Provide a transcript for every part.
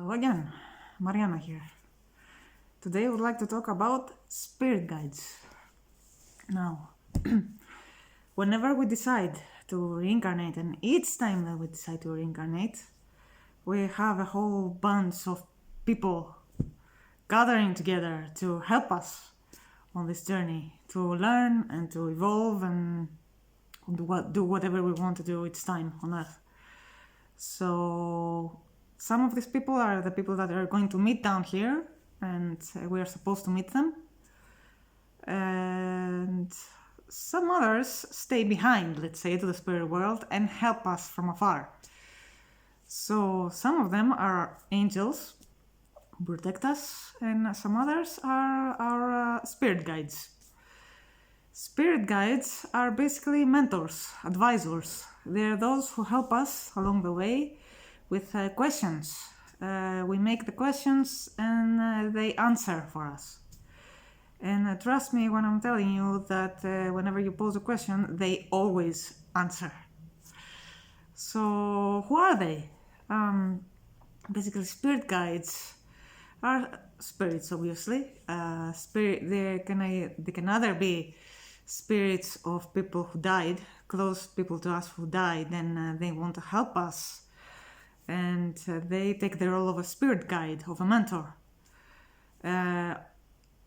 Hello again, Mariana here. Today I would like to talk about spirit guides. Now, whenever we decide to reincarnate, and each time that we decide to reincarnate, we have a whole bunch of people gathering together to help us on this journey, to learn and to evolve and do whatever we want to do each time on Earth. So some of these people are the people that are going to meet down here, and we are supposed to meet them. And some others stay behind, let's say, to the spirit world and help us from afar. So some of them are angels who protect us, and some others are our spirit guides. Spirit guides are basically mentors, advisors. They're those who help us along the way with questions. We make the questions and they answer for us. And trust me when I'm telling you that whenever you pose a question, they always answer. So who are they? Basically, spirit guides are spirits, obviously. They can either be spirits of people who died, close people to us who died, and they want to help us. And they take the role of a spirit guide, of a mentor.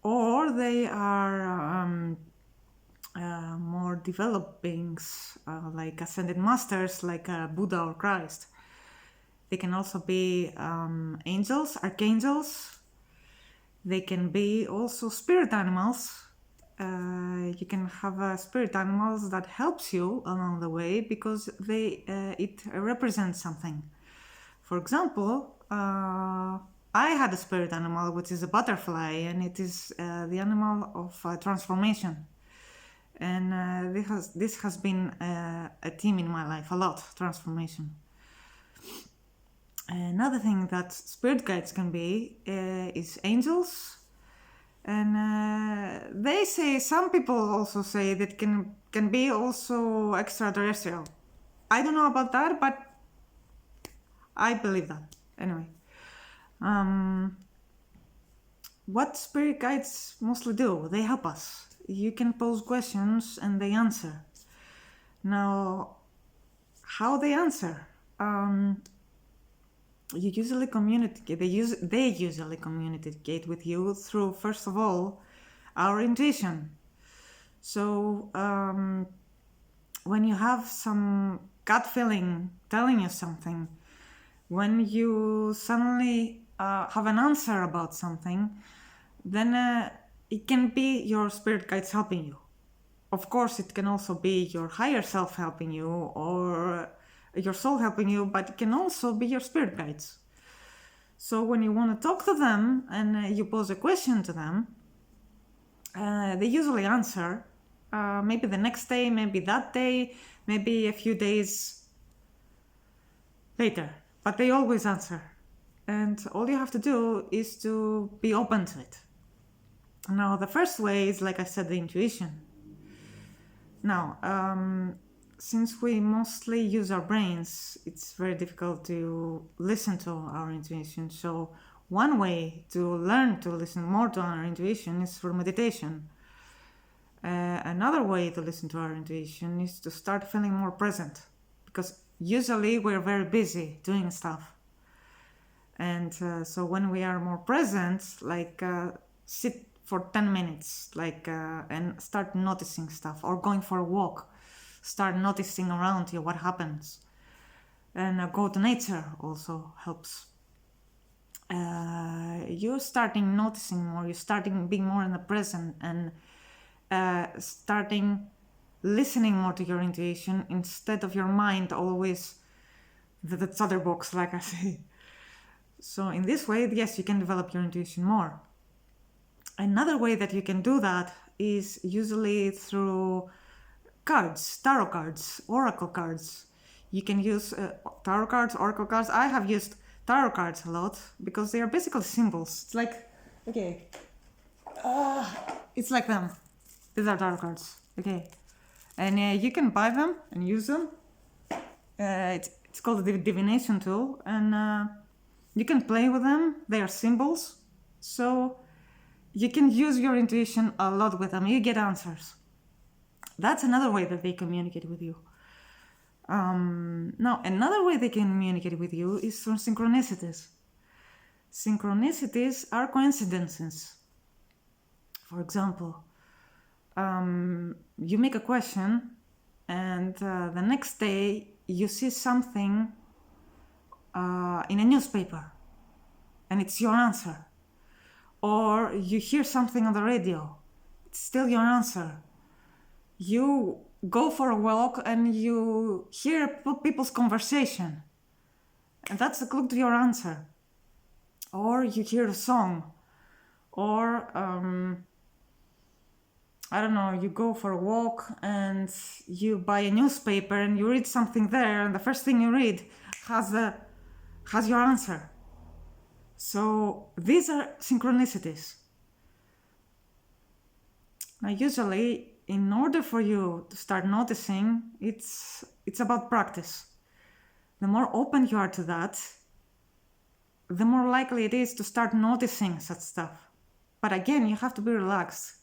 Or they are more developed beings, like ascended masters, like Buddha or Christ. They can also be angels, archangels. They can be also spirit animals. You can have spirit animals that helps you along the way because it represents something. For example, I had a spirit animal, which is a butterfly, and it is the animal of transformation. And this has been a theme in my life a lot, transformation. Another thing that spirit guides can be is angels. And they say, some people also say that can be also extraterrestrial. I don't know about that, but I believe that. Anyway, what spirit guides mostly do? They help us. You can pose questions and they answer. Now, how they answer? You usually communicate. They usually communicate with you through, first of all, our intuition. So when you have some gut feeling telling you something, when you suddenly have an answer about something, then it can be your spirit guides helping you. Of course, it can also be your higher self helping you or your soul helping you, but it can also be your spirit guides. So when you want to talk to them and you pose a question to them, they usually answer. Maybe the next day, maybe that day, maybe a few days later, but they always answer. And all you have to do is to be open to it. Now, the first way is, like I said, the intuition. Now, since we mostly use our brains, it's very difficult to listen to our intuition. So one way to learn to listen more to our intuition is through meditation. Another way to listen to our intuition is to start feeling more present, because usually we're very busy doing stuff. And so when we are more present, like sit for 10 minutes, like and start noticing stuff, or going for a walk, start noticing around you what happens. And go to nature also helps. You're starting noticing more, you're starting being more in the present, and starting listening more to your intuition instead of your mind always the chatterbox, like I say. So in this way, yes, you can develop your intuition more. Another way that you can do that is usually through cards, tarot cards, oracle cards. You can use tarot cards, oracle cards. I have used tarot cards a lot because they are basically symbols. It's like, okay, it's like them. These are tarot cards, okay. And you can buy them and use them. It's called a divination tool, and You can play with them. They are symbols. So you can use your intuition a lot with them. You get answers. That's another way that they communicate with you. Now, another way they can communicate with you is through synchronicities. Synchronicities are coincidences. For example, you make a question and the next day you see something in a newspaper and it's your answer. Or you hear something on the radio, it's still your answer. You go for a walk and you hear people's conversation, and that's a clue to your answer. Or you hear a song, or I don't know, you go for a walk and you buy a newspaper and you read something there, and the first thing you read has your answer. So these are synchronicities. Now, usually, in order for you to start noticing, it's about practice. The more open you are to that, the more likely it is to start noticing such stuff. But again, you have to be relaxed.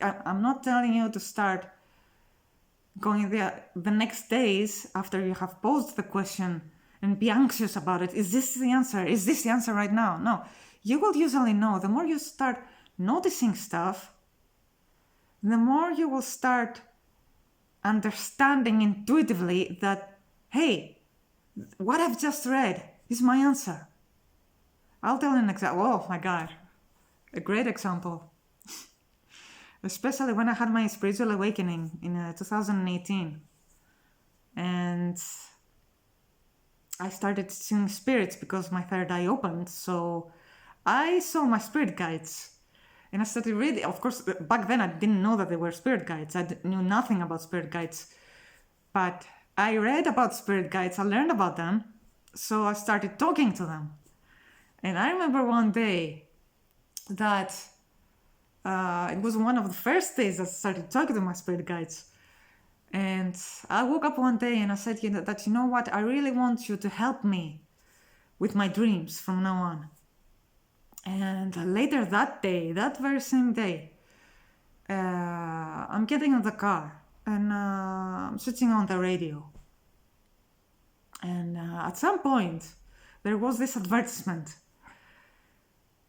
I'm not telling you to start going there the next days after you have posed the question and be anxious about it. Is this the answer? Is this the answer right now? No. You will usually know. The more you start noticing stuff, the more you will start understanding intuitively that, hey, what I've just read is my answer. I'll tell you an example. Oh my God, a great example. Especially when I had my spiritual awakening in 2018. And I started seeing spirits because my third eye opened. So I saw my spirit guides. And I started reading. Of course, back then I didn't know that they were spirit guides. I knew nothing about spirit guides. But I read about spirit guides. I learned about them. So I started talking to them. And I remember one day that it was one of the first days I started talking to my spirit guides. And I woke up one day and I said, you know what? I really want you to help me with my dreams from now on. And later that day, that very same day, I'm getting in the car and I'm switching on the radio. And at some point, there was this advertisement.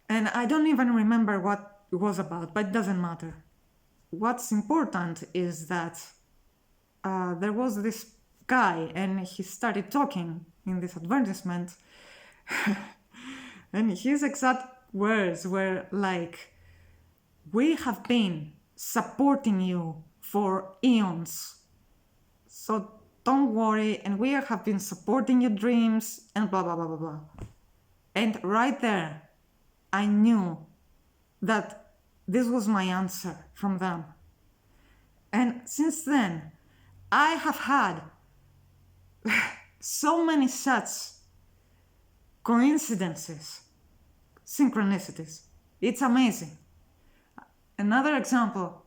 And I don't even remember what it was about, but it doesn't matter. What's important is that there was this guy and he started talking in this advertisement. And his exact words were like, we have been supporting you for eons, so don't worry, and we have been supporting your dreams and blah blah blah blah blah. And right there I knew that this was my answer from them. And since then I have had so many such coincidences, synchronicities. It's amazing. Another example,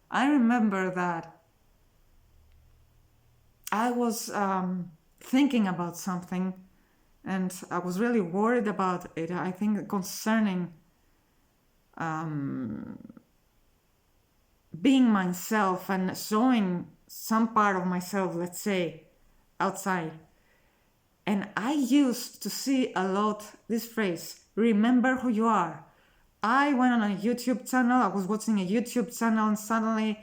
I remember that I was thinking about something and I was really worried about it. I think concerning being myself and showing some part of myself, let's say, outside. And I used to see a lot this phrase, remember who you are. I went on a YouTube channel, I was watching a YouTube channel and suddenly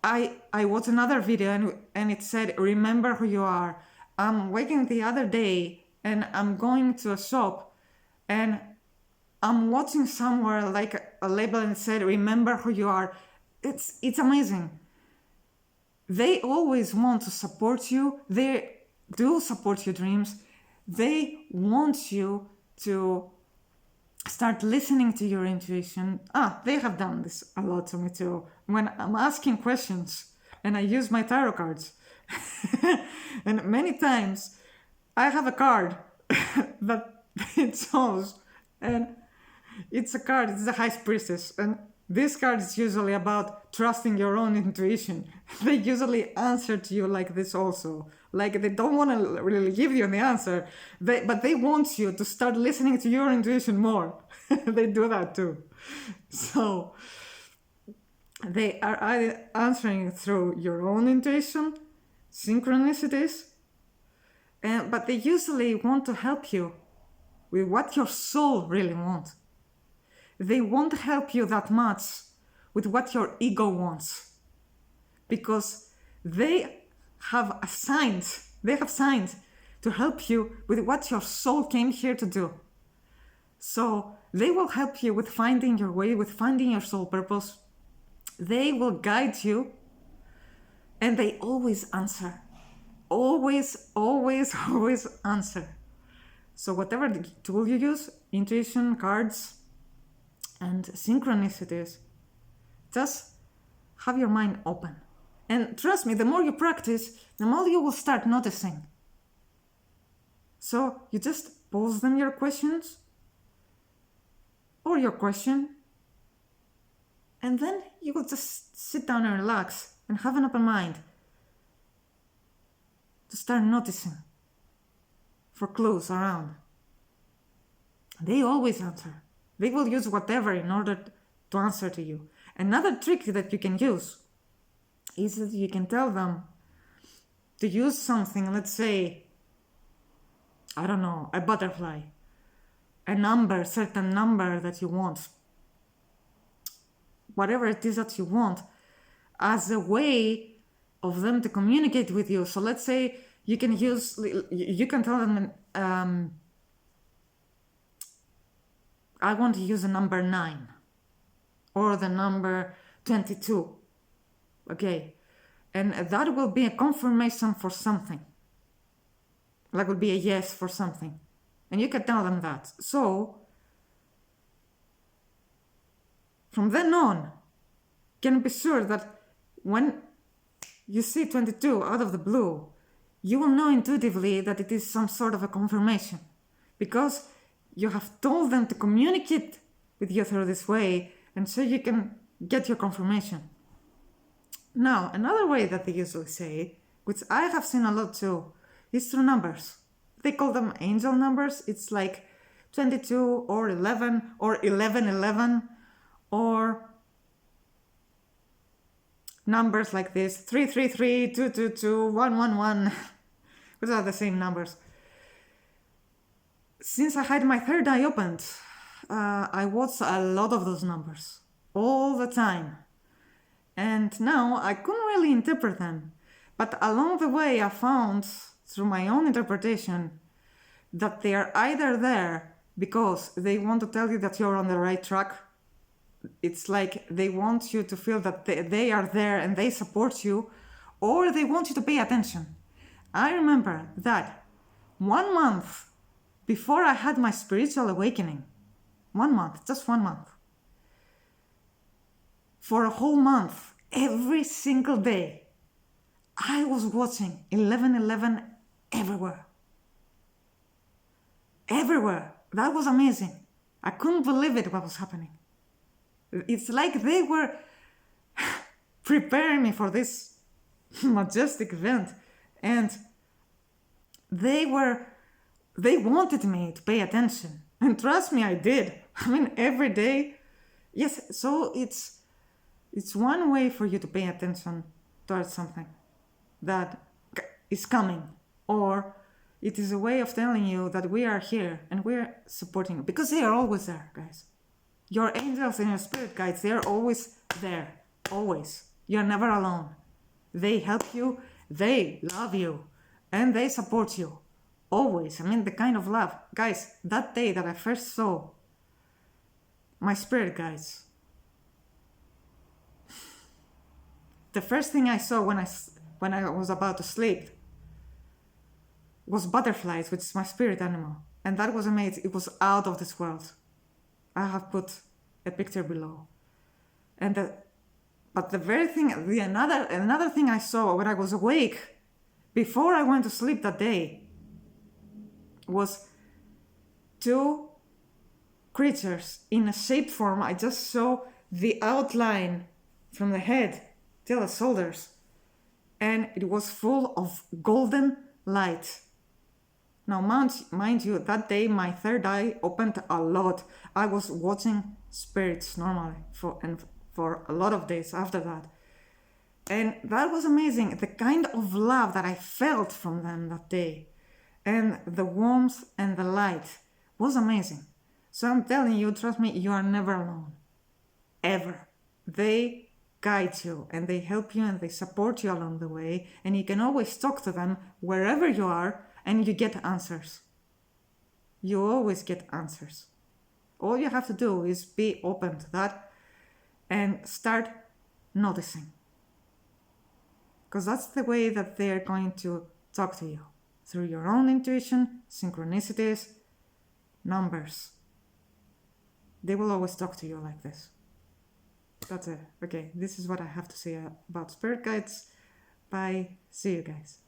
I watched another video and it said, remember who you are. I'm waking the other day and I'm going to a shop and I'm watching somewhere like a label and it said, remember who you are. It's amazing. They always want to support you. They do support your dreams. They want you to start listening to your intuition. They have done this a lot to me too. When I'm asking questions and I use my tarot cards, and many times I have a card that it shows, and it's a High Priestess, and this card is usually about trusting your own intuition. they usually answer to you like this also. Like they don't want to really give you the answer, but they want you to start listening to your intuition more. They do that too. So they are either answering through your own intuition, synchronicities, but they usually want to help you with what your soul really wants. They won't help you that much with what your ego wants, because they have signed to help you with what your soul came here to do. So they will help you with finding your way, with finding your soul purpose. They will guide you, and they always answer. Always, always, always answer. So whatever the tool you use, intuition, cards, and synchronicities, just have your mind open. And trust me, the more you practice, the more you will start noticing. So you just pose them your questions or your question, and then you will just sit down and relax and have an open mind to start noticing for clues around. They always answer. They will use whatever in order to answer to you. Another trick that you can use is that you can tell them to use something, let's say, I don't know, a butterfly, a number, certain number that you want, whatever it is that you want, as a way of them to communicate with you. So let's say you can tell them, I want to use the number 9 or the number 22. Okay. And that will be a confirmation for something. That would be a yes for something. And you can tell them that. So, from then on, you can be sure that when you see 22 out of the blue, you will know intuitively that it is some sort of a confirmation, because you have told them to communicate with you through this way, and so you can get your confirmation. Now, another way that they usually say, which I have seen a lot too, is through numbers. They call them angel numbers. It's like 22 or 11 or 1111, or numbers like this, 333, 222, 111, which are the same numbers. Since I had my third eye opened, I watched a lot of those numbers all the time. And now I couldn't really interpret them. But along the way, I found, through my own interpretation, that they are either there because they want to tell you that you're on the right track. It's like they want you to feel that they are there and they support you, or they want you to pay attention. I remember that 1 month before I had my spiritual awakening, 1 month, just 1 month, for a whole month, every single day, I was watching 1111 everywhere. Everywhere. That was amazing. I couldn't believe it, what was happening. It's like they were preparing me for this majestic event, and they wanted me to pay attention. And trust me, I did. I mean, every day. Yes, so it's one way for you to pay attention towards something that is coming, or it is a way of telling you that we are here and we're supporting you, because they are always there, guys. Your angels and your spirit guides, they are always there, always. You're never alone. They help you, they love you, and they support you, always. I mean, the kind of love. Guys, that day that I first saw my spirit guides, the first thing I saw when I was about to sleep was butterflies, which is my spirit animal. And that was amazing. It was out of this world. I have put a picture below. But the very thing, another thing I saw when I was awake, before I went to sleep that day, was 2 creatures in a shaped form. I just saw the outline from the head till the shoulders. and it was full of golden light. Now, mind you, that day my third eye opened a lot. I was watching spirits normally for a lot of days after that. And that was amazing. The kind of love that I felt from them that day, and the warmth and the light was amazing. So I'm telling you, trust me, you are never alone. Ever. They guide you and they help you and they support you along the way, and you can always talk to them wherever you are and you get answers. You always get answers. All you have to do is be open to that and start noticing. Because that's the way that they're going to talk to you. Through your own intuition, synchronicities, numbers. They will always talk to you like this. That's it. Okay, this is what I have to say about spirit guides. Bye. See you guys.